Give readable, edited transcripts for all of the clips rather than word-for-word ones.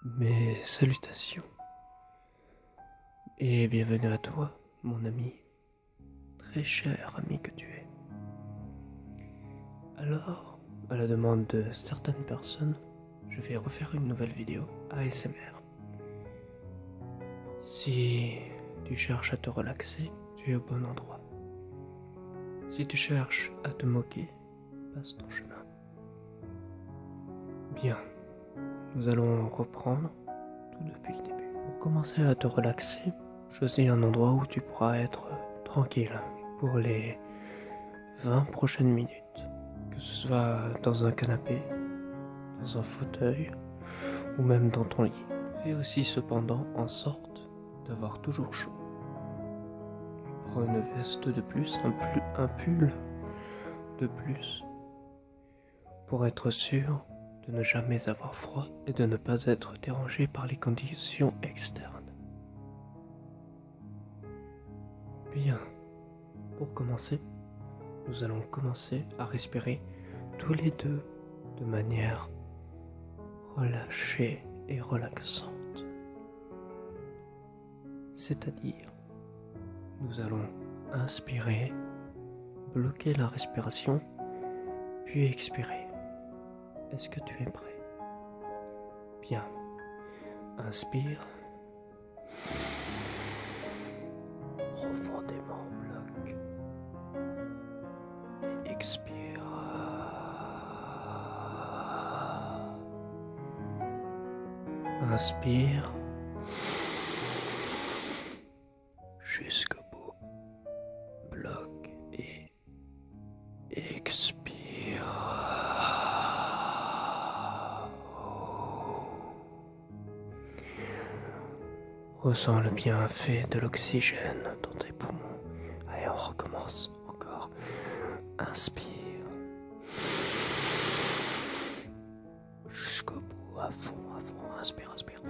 Mes salutations et bienvenue à toi, mon ami, très cher ami que tu es. Alors, à la demande de certaines personnes, je vais refaire une nouvelle vidéo ASMR. Si tu cherches à te relaxer, tu es au bon endroit. Si tu cherches à te moquer, passe ton chemin. Bien, nous allons reprendre tout depuis le début. Pour commencer à te relaxer, choisis un endroit où tu pourras être tranquille pour les 20 prochaines minutes. Que ce soit dans un canapé, dans un fauteuil ou même dans ton lit. Fais aussi cependant en sorte d'avoir toujours chaud. Prends une veste de plus, un pull de plus pour être sûr de ne jamais avoir froid et de ne pas être dérangé par les conditions externes. Bien, pour commencer, nous allons commencer à respirer tous les deux de manière relâchée et relaxante. C'est-à-dire, nous allons inspirer, bloquer la respiration, puis expirer. Est-ce que tu es prêt? Bien. Inspire. Profondément bloque. Et expire. Inspire. Jusqu'au bout. Bloque et expire. Ressens le bienfait de l'oxygène dans tes poumons. Allez, on recommence encore. Inspire. Jusqu'au bout, à fond, à fond. Inspire, inspire.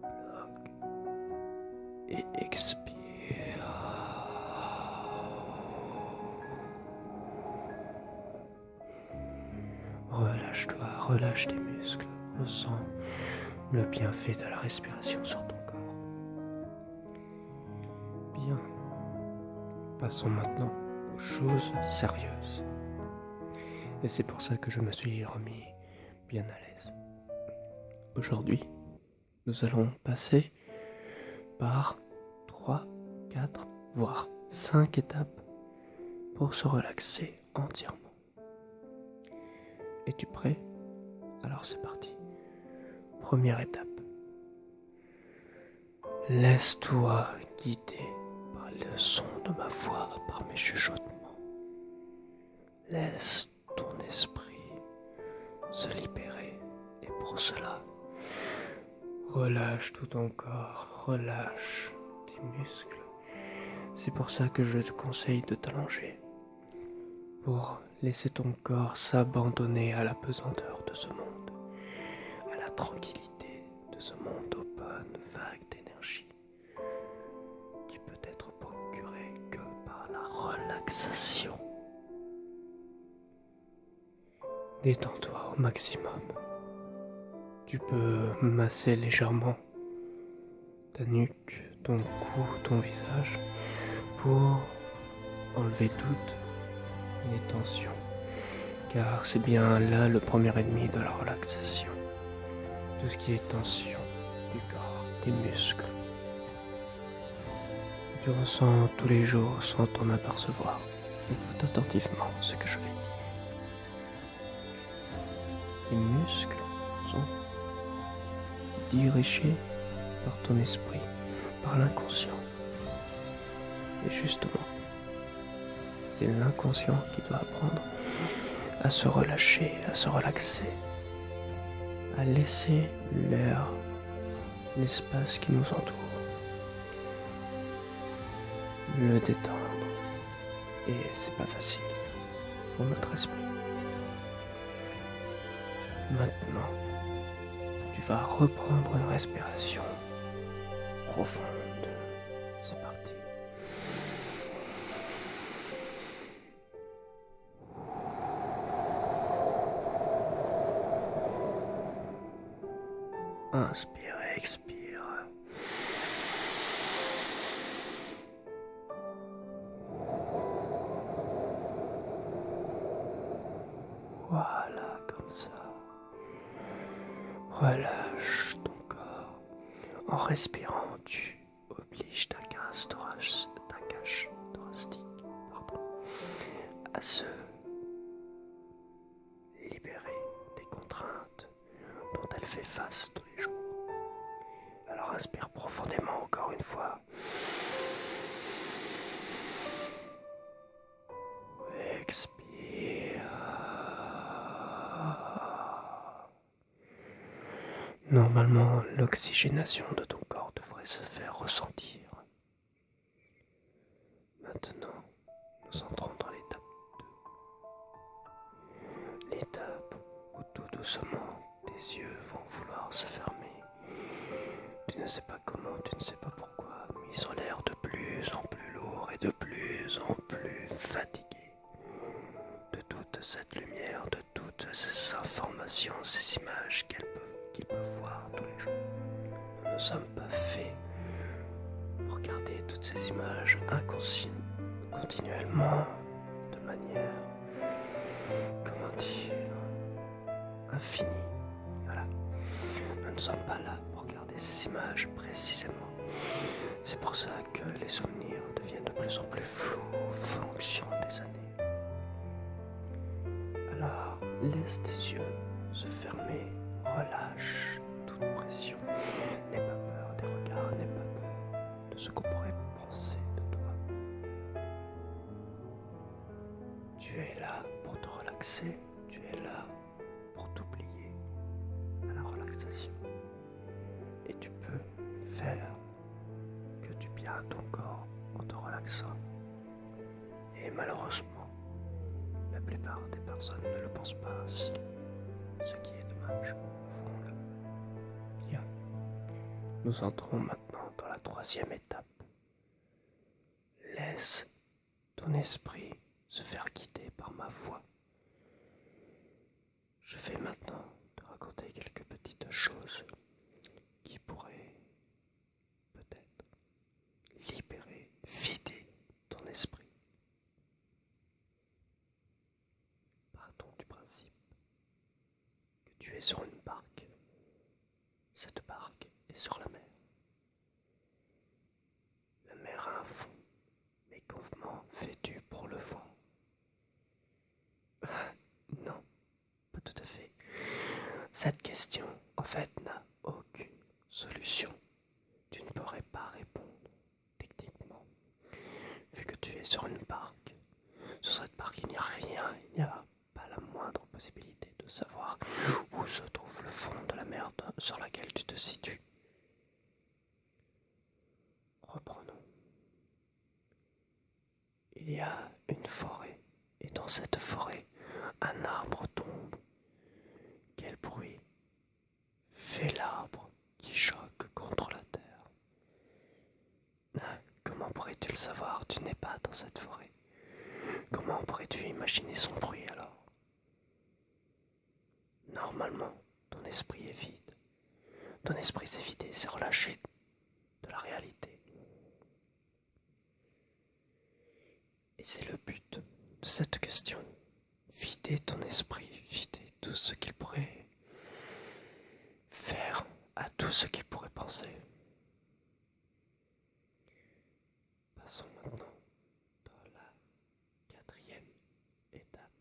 Bloque. Et expire. Relâche-toi, relâche tes muscles. Ressens le bienfait de la respiration sur ton corps. Bien. Passons maintenant aux choses sérieuses. Et c'est pour ça que je me suis remis bien à l'aise. Aujourd'hui, nous allons passer par 3, 4, voire 5 étapes pour se relaxer entièrement. Es-tu prêt? Alors c'est parti. Première étape. Laisse-toi guider par le son de ma voix, par mes chuchotements. Laisse ton esprit se libérer. Et pour cela, relâche tout ton corps, relâche tes muscles. C'est pour ça que je te conseille de t'allonger, pour laisser ton corps s'abandonner à la pesanteur de ce monde, à la tranquillité de ce monde aux bonnes vagues d'énergie, qui peut être procurée que par la relaxation. Détends-toi au maximum. Tu peux masser légèrement ta nuque, ton cou, ton visage pour enlever toutes les tensions. Car c'est bien là le premier ennemi de la relaxation. Tout ce qui est tension du corps, des muscles. Tu ressens tous les jours sans t'en apercevoir. Écoute attentivement ce que je vais dire. Tes muscles sont dirigés par ton esprit, par l'inconscient. Et justement, c'est l'inconscient qui doit apprendre à se relâcher, à se relaxer, à laisser l'air, l'espace qui nous entoure, le détendre. Et c'est pas facile pour notre esprit. Maintenant, tu vas reprendre une respiration profonde. C'est parti. Inspire et expire. Voilà, comme ça. Relâche ton corps. En respirant, tu obliges ta cage thoracique, à se libérer des contraintes dont elle fait face tous les jours. Alors inspire profondément encore une fois. Expire. Normalement, l'oxygénation de ton corps devrait se faire ressentir. Maintenant, nous entrons dans l'étape 2. L'étape où tout doucement, tes yeux vont vouloir se fermer. Tu ne sais pas comment, tu ne sais pas pourquoi, mais ils ont l'air de plus en plus lourds et de plus en plus fatigués. De toute cette lumière, de toutes ces informations, ces images qu'ils peuvent voir tous les jours. Nous ne sommes pas faits pour regarder toutes ces images continuellement, de manière, comment dire, infinie. Voilà. Nous ne sommes pas là pour regarder ces images précisément. C'est pour ça que les souvenirs deviennent de plus en plus flous en fonction des années. Alors, laisse tes yeux se fermer, relâche toute pression. N'aie pas peur des regards, n'aie pas peur de ce qu'on pourrait penser de toi. Tu es là pour te relaxer, tu es là pour t'oublier à la relaxation. Et tu peux faire que du bien à ton corps en te relaxant. Et malheureusement, la plupart des personnes ne le pensent pas ainsi, ce qui est dommage, avouons-le. Bien, nous entrons maintenant dans la troisième étape. Laisse ton esprit se faire guider par ma voix. Je vais maintenant te raconter quelques petites choses qui pourraient peut-être libérer, vider ton esprit. Partons du principe que tu es sur une barque. Cette barque est sur la mer. La mer a un fond, mais comment fais-tu pour le voir? Non, pas tout à fait. Cette question, en fait, n'a aucune solution. Tu ne pourrais pas répondre, techniquement. Vu que tu es sur une barque, sur cette barque, il n'y a rien, il n'y a pas la moindre possibilité de savoir où se trouve le fond de la mer sur laquelle tu te situes. Reprenons. Il y a une forêt, et dans cette forêt, un arbre tombe. Quel bruit fait l'arbre qui choque contre la terre? Comment pourrais-tu le savoir? Tu n'es pas dans cette forêt. Comment pourrais-tu imaginer son bruit alors? Normalement, ton esprit est vide. Ton esprit s'est vidé, s'est relâché de la réalité. Et c'est le but de cette question. Vider ton esprit, vider tout ce qu'il pourrait faire, à tout ce qu'il pourrait penser. Passons maintenant dans la quatrième étape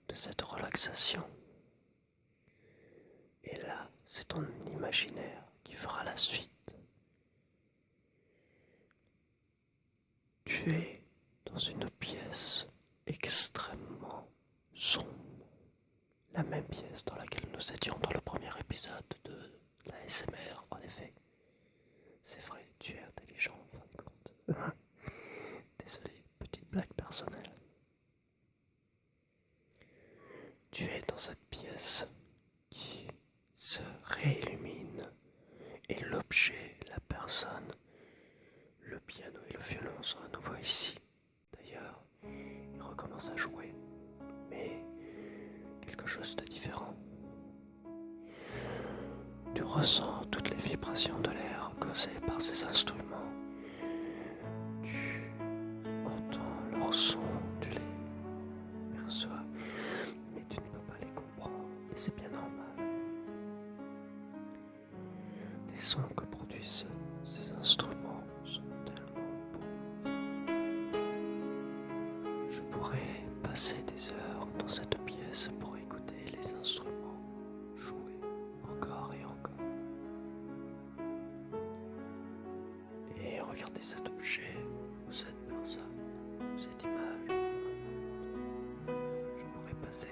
de cette relaxation. Et là, c'est ton imaginaire qui fera la suite. Tu es dans une pièce extrêmement sombre. La même pièce dans laquelle nous étions dans le premier épisode de la ASMR, en effet. C'est vrai, tu es intelligent en fin de compte. Désolé, petite blague personnelle. Tu es dans cette pièce qui se réillumine et l'objet, la personne, le piano et le violon sont à nouveau ici. D'ailleurs, ils recommencent à jouer, mais quelque chose de différent. ressens toutes les vibrations de l'air causées par ces instruments. Tu entends leurs sons, tu les perçois, mais tu ne peux pas les comprendre, et c'est bien normal. Les sons que produisent ces instruments sont tellement beaux. Je pourrais passer des heures dans cette pièce pour écouter les instruments jouer encore et encore. Et regarder cet objet ou cette personne ou cette image. Je pourrais passer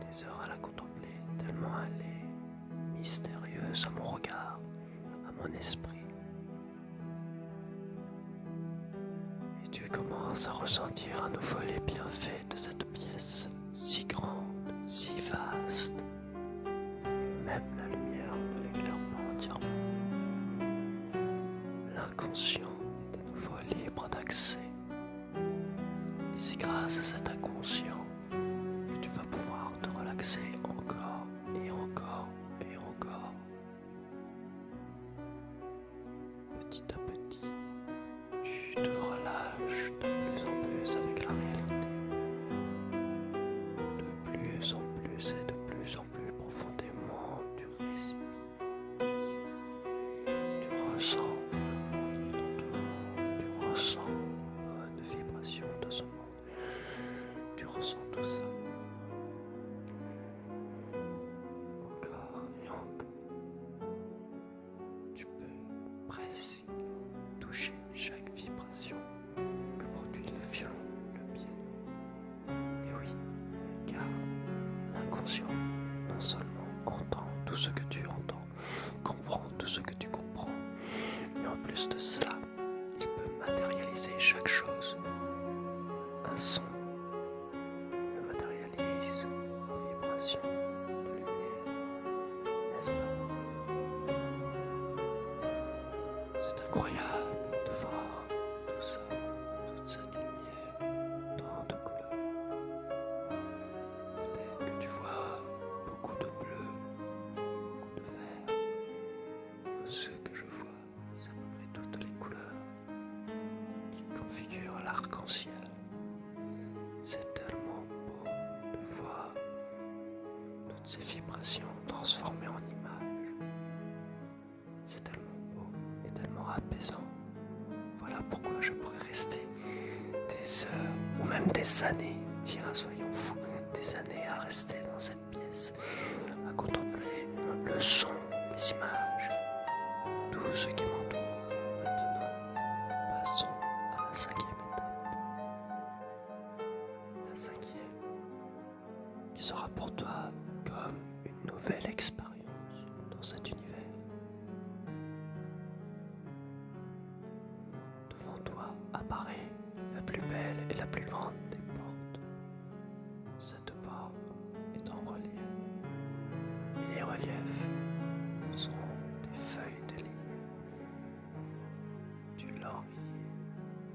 des heures à la contempler tellement elle est mystérieuse à mon regard, à mon esprit. Et tu commences à ressentir à nouveau les bienfaits de cette pièce si grande, si vaste, que même la lumière ne l'éclaire pas entièrement. L'inconscient est à nouveau libre d'accès. Et c'est grâce à cet inconscient que tu vas pouvoir te relaxer encore et encore et encore. Petit à petit, tu te relâches de plus en plus avec la réalité. De plus en plus et de plus en plus profondément, tu respires. Tu ressens le monde qui t'entoure. Tu ressens les bonnes vibrations de ce monde. Tu ressens tout ça. Encore et encore. Tu peux presque toucher chaque vibration que produit le violon, le piano. Et oui, car l'inconscient non seulement entend tout ce que tu entends, comprend tout ce que tu comprends, mais en plus de cela, il peut matérialiser chaque chose. Un son le matérialise en vibration de lumière, n'est-ce pas? C'est incroyable de voir tout ça, toute cette lumière, tant de couleurs. Peut-être que tu vois beaucoup de bleu, beaucoup de vert. Ce que je vois, c'est à peu près toutes les couleurs qui configurent l'arc-en-ciel. C'est tellement beau de voir toutes ces vibrations transformées en images. C'est tellement beau et tellement apaisant. Voilà pourquoi je pourrais rester des heures ou même des années, tiens, soyons fous, des années à rester dans cette pièce, à contempler le son, les images, tout ce qui m'entoure. Maintenant, passons à la cinquième étape. La cinquième, qui sera pour toi comme une nouvelle expérience dans cet univers. Devant toi apparaît la plus belle et la plus grande des portes. Cette porte est en relief. Et les reliefs sont des feuilles de lyre, du laurier,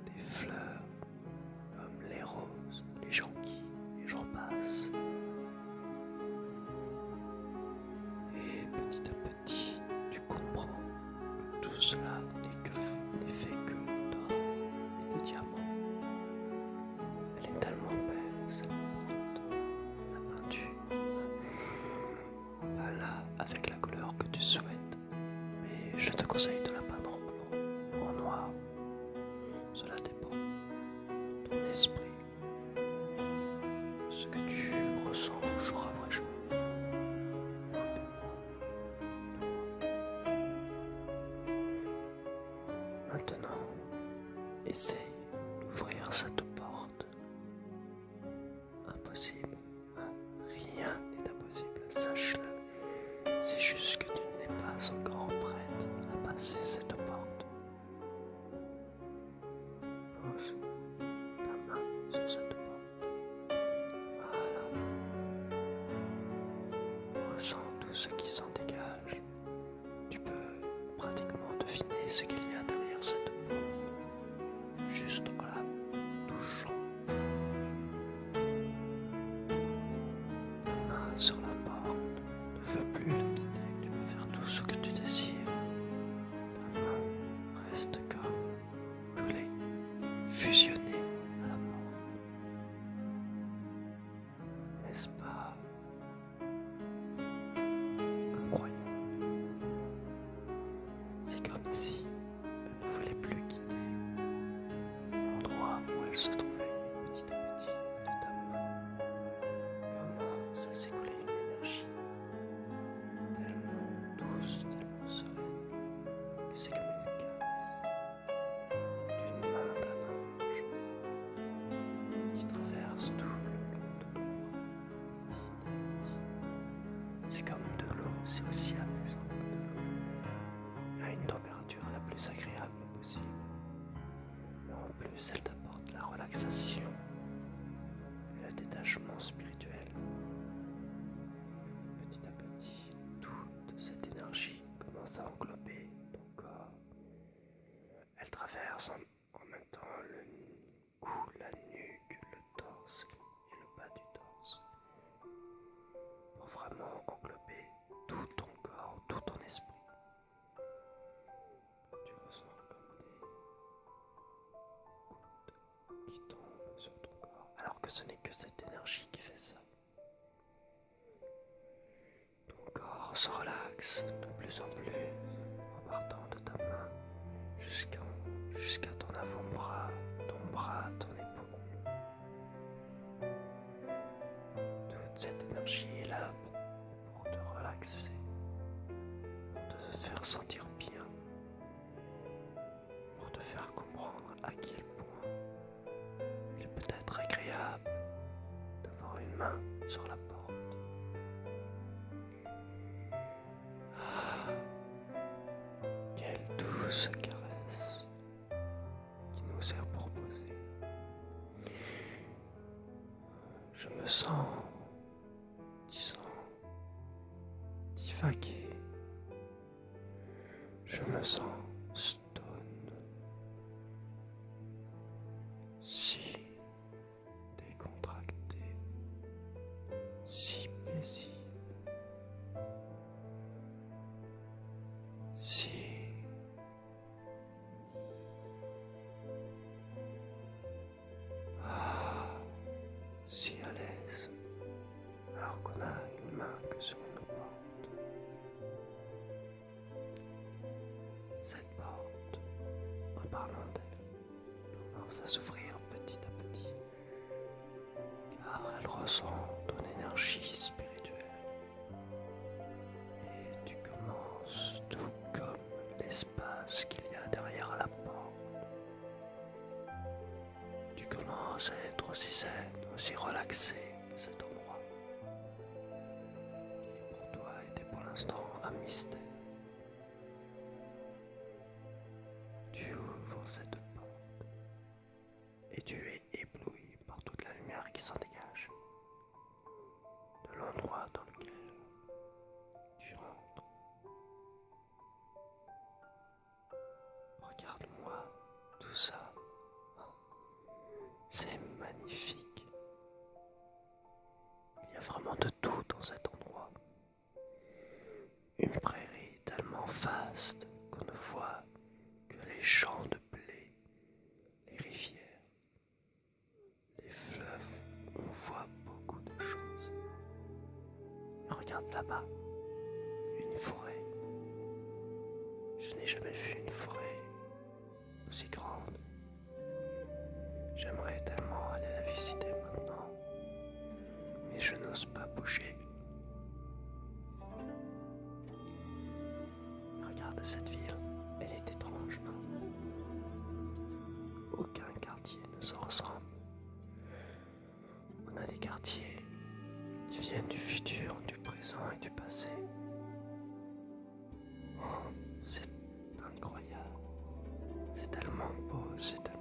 des fleurs comme les roses, les jonquilles, et j'en passe. Et petit à petit, tu comprends que tout cela n'est fait que d'or et de diamants. Elle est tellement belle, cette porte. La peinture, pas là avec la couleur que tu souhaites, mais je te conseille de la peindre en blanc, en noir. Cela dépend de ton esprit, ce que tu ressens jour après jour. Tout dépend de toi. Maintenant, essaye d'ouvrir cette porte. Impossible. Rien n'est impossible, sache-le. C'est juste que tu n'es pas encore prête à passer cette porte. Pose ta main sur cette porte. Voilà. Ressens tout ce qui s'en dégage. Tu peux pratiquement deviner ce qu'il y a derrière cette porte, juste en la touchant. Ta main sur la porte ne veut plus la quitter. Tu peux faire tout ce que tu fusionner à la porte. N'est-ce pas incroyable? C'est comme si elle ne voulait plus quitter l'endroit où elle se trouvait petit à petit de ta main. Comment ça s'écoulait une énergie tellement douce, tellement sereine, que c'est comme une caresse d'une main d'un ange qui traverse tout le long de ton bras. C'est comme de l'eau, c'est aussi apaisant que de l'eau, à une température la plus agréable possible. Mais en plus, elle t'apporte la relaxation et le détachement spirituel. Petit à petit, toute cette énergie commence à englober ton corps. Elle traverse en même temps le cou, la nuque, le torse et le bas du torse, pour vraiment englober tout ton corps, tout ton esprit. Tu ressens comme des gouttes qui tombent sur ton corps, alors que ce n'est que cette énergie qui fait ça. Ton corps se relaxe de plus en plus en partant de ta main jusqu'à ton avant-bras, ton bras, ton épaule. Toute cette énergie est là pour te relaxer, pour te faire sentir bien, pour te faire comprendre à quel point il peut être agréable d'avoir une main sur la porte. Quelle douce caresse qui nous est proposée. Je me sens, disons, divagué. Je me sens stone, si décontracté, si paisible, si à l'aise, alors qu'on a une main que sur une porte. Cette porte, en parlant d'elle, commence à s'ouvrir petit à petit, car elle ressent ton énergie spirituelle. Et tu commences, tout comme l'espace qu'il y a derrière la porte, tu commences à être aussi zen, aussi relaxé que cet endroit, qui pour toi était pour l'instant un mystère. Tu ouvres cette porte et tu es ébloui par toute la lumière qui s'en dégage de l'endroit dans lequel tu rentres. Regarde-moi tout ça, c'est magnifique. Il y a vraiment de tout dans cet endroit. Une prairie tellement vaste qu'on ne voit que les champs de blé, les rivières, les fleuves, on voit beaucoup de choses. Et regarde là-bas, une forêt. Je n'ai jamais vu une forêt aussi grande. J'aimerais tellement aller la visiter maintenant, mais je n'ose pas bouger. Regarde cette ville, elle est étrange, non? Aucun quartier ne se ressemble. On a des quartiers qui viennent du futur, du présent et du passé. Oh, c'est incroyable. C'est tellement beau, c'est tellement...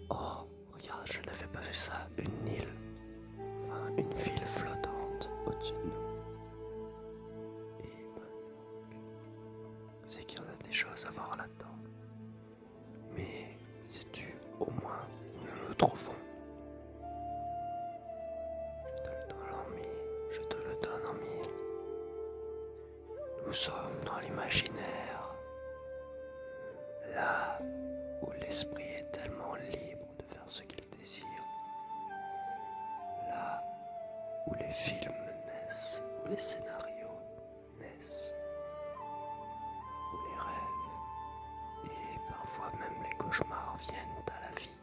Oh, regarde, je n'avais pas vu ça. Une île, enfin une ville flottante au-dessus de nous. Et c'est qu'il y en a des choses à voir là-dedans. Mais sais-tu au moins où nous nous trouvons? Je te le donne en mille. Nous sommes dans l'imaginaire. Là ce qu'ils désirent. Là où les films naissent, où les scénarios naissent, où les rêves et parfois même les cauchemars viennent à la vie.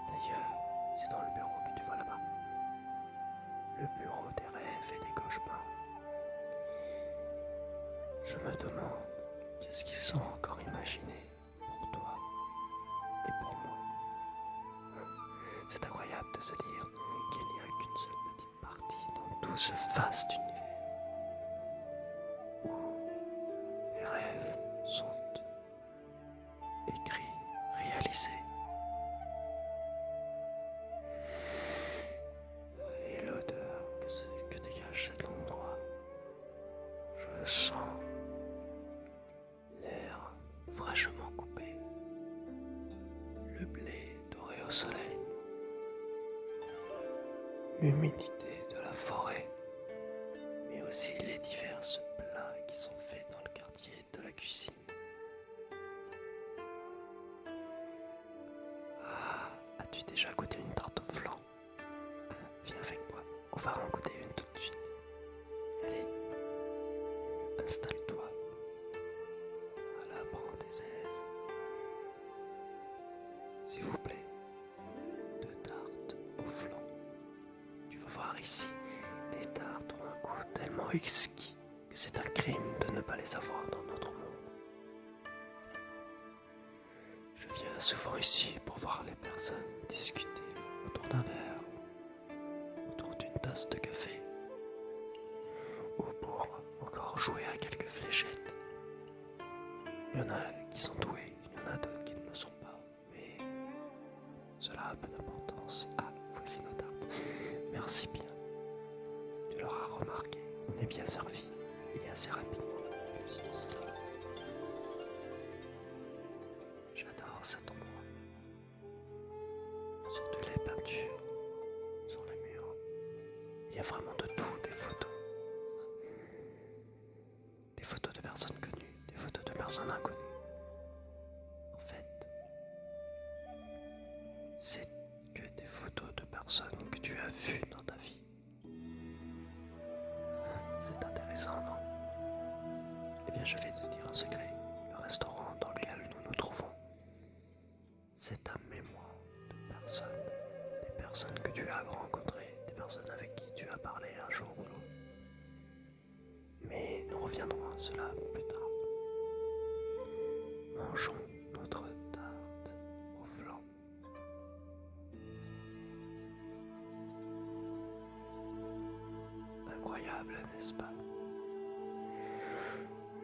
D'ailleurs, c'est dans le bureau que tu vois là-bas. Le bureau des rêves et des cauchemars. Je me demande qu'est-ce qu'ils ont encore imaginé pour toi et pour moi. C'est incroyable de se dire qu'il n'y a qu'une seule petite partie dans tout ce vaste univers où les rêves sont écrits, réalisés. Et l'odeur que dégage cet endroit, je sens l'air fraîchement coupé, le blé doré au soleil, l'humidité de la forêt, mais aussi les divers plats qui sont faits dans le quartier de la cuisine. Ah, as-tu déjà goûté une tarte au flan? Viens avec moi, on va en goûter une tout de suite. Allez, installe-toi. Voilà, prends tes aises. S'il vous plaît, 2 tartes au flan. Tu vas voir ici, les tartes ont un goût tellement exquis que c'est un crime de ne pas les avoir dans notre monde. Je viens souvent ici pour voir les personnes discuter autour d'un verre, autour d'une tasse de café, ou pour encore jouer à quelques fléchettes. Il y en a qui sont doués, il y en a d'autres qui ne le sont pas, mais cela a peu d'importance. Ah, voici nos tartes. Merci bien. Tu l'auras remarqué, on est bien servi, et assez rapidement. Juste cela. J'adore cet endroit. Surtout les peintures sur les murs. Il y a vraiment de tout, des photos. Des photos de personnes connues, des photos de personnes inconnues. En fait, c'est que des photos de personnes que tu as vues dans ta vie. C'est intéressant, non? Eh bien, je vais te dire un secret. Le restaurant dans lequel nous nous trouvons, c'est ta mémoire de personnes. Des personnes que tu as rencontrées, des personnes avec qui tu as parlé un jour ou l'autre. Mais nous reviendrons à cela plus tard. Mangeons notre tarte au flan. Incroyable, n'est-ce pas?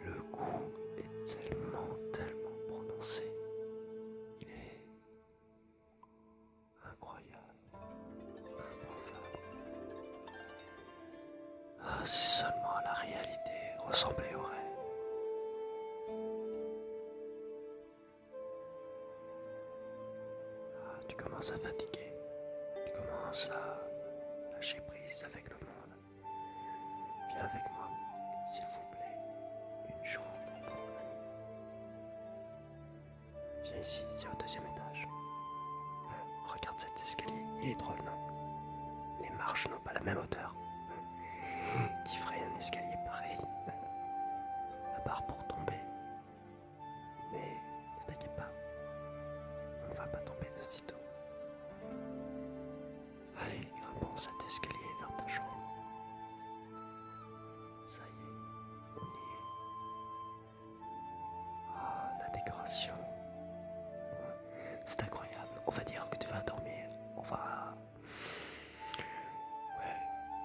Le goût est tellement prononcé. Il est incroyable, impensable. Ah, si seulement la réalité ressemblait au rêve. Ah, tu commences à fatiguer. Tu commences à lâcher prise avec le monde. Viens avec moi, s'il vous plaît. Une chambre pour mon ami. Viens ici, c'est au 2e étage. Regarde cet escalier, il est drôle, non? Les marches n'ont pas la même hauteur. Qui ferait un escalier pareil? À part pour tomber. Mais ne t'inquiète pas, on ne va pas tomber de sitôt. Allez, grimpons cet escalier vers ta chambre. Ça y est, on y est. Ah, la décoration. C'est incroyable. On va dire que tu vas dormir. Ouais,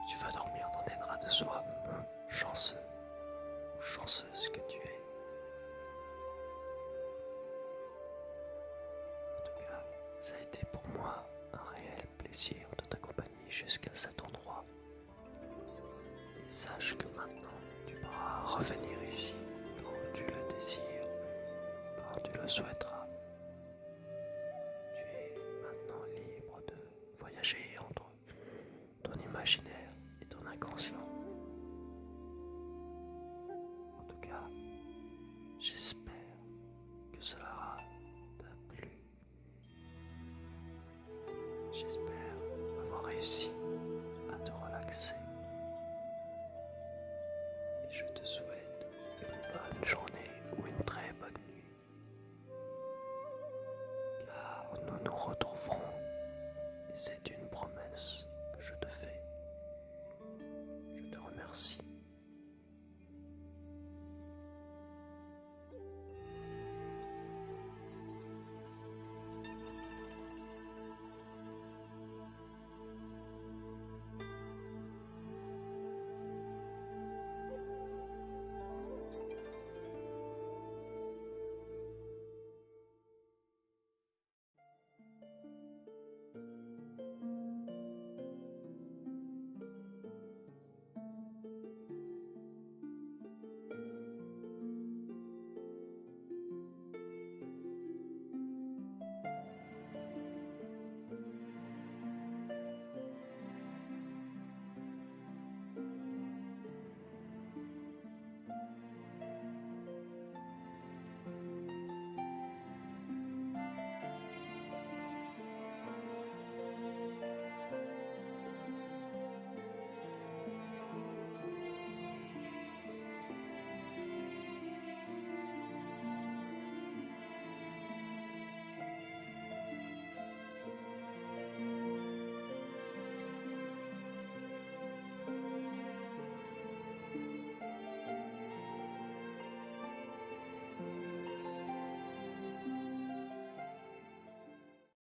tu vas dormir dans des draps de soie. Chanceux ou chanceuse que tu es. En tout cas, ça a été pour moi un réel plaisir de t'accompagner jusqu'à cet endroit. Et sache que maintenant, tu pourras revenir ici quand tu le désires, quand tu le souhaiteras. Tu es maintenant libre de voyager entre ton imaginaire et ton inconscient. En tout cas, j'espère que cela t'a plu réussi à te relaxer.